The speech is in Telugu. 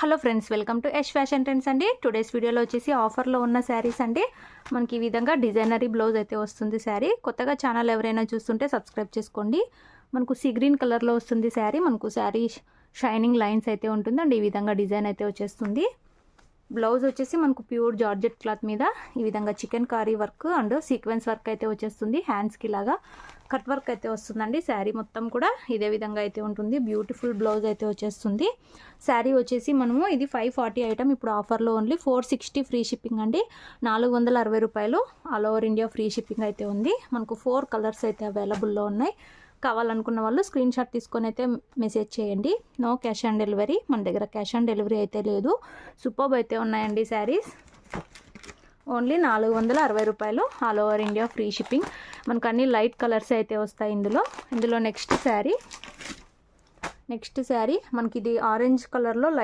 Hello friends, welcome to Yash fashion trends అండి. టుడేస్ వీడియోలో వచ్చేసి ఆఫర్లో ఉన్న శారీస్ అండి. మనకి ఈ విధంగా డిజైనరీ బ్లౌజ్ అయితే వస్తుంది శారీ. కొత్తగా ఛానల్ ఎవరైనా చూస్తుంటే సబ్స్క్రైబ్ చేసుకోండి. మనకు సీ గ్రీన్ కలర్లో వస్తుంది శారీ. మనకు శారీ షైనింగ్ లైన్స్ అయితే ఉంటుంది అండ్ ఈ విధంగా డిజైన్ అయితే వచ్చేస్తుంది. బ్లౌజ్ వచ్చేసి మనకు ప్యూర్ జార్జెట్ క్లాత్ మీద ఈ విధంగా chikankari work and sequence work అయితే వచ్చేస్తుంది. హ్యాండ్స్కి లాగా కట్ వర్క్ అయితే వస్తుందండి. శారీ మొత్తం కూడా ఇదే విధంగా అయితే ఉంటుంది. బ్యూటిఫుల్ బ్లౌజ్ అయితే వచ్చేస్తుంది. శారీ వచ్చేసి మనము ఇది 540 ఐటమ్, ఇప్పుడు ఆఫర్లో ఓన్లీ 460 ఫ్రీ షిప్పింగ్ అండి. 460 రూపాయలు all over India free shipping అయితే ఉంది. మనకు 4 కలర్స్ అయితే అవైలబుల్లో ఉన్నాయి. కావాలనుకున్న వాళ్ళు స్క్రీన్ షాట్ తీసుకొని అయితే మెసేజ్ చేయండి. నో క్యాష్ ఆన్ డెలివరీ, మన దగ్గర క్యాష్ ఆన్ డెలివరీ అయితే లేదు. సూపర్బ్ అయితే ఉన్నాయండి శారీస్. ఓన్లీ 460 రూపాయలు all over India free shipping. మనకు అన్ని లైట్ కలర్స్ అయితే వస్తాయి ఇందులో నెక్స్ట్ శారీ మనకి ఇది ఆరెంజ్ కలర్లో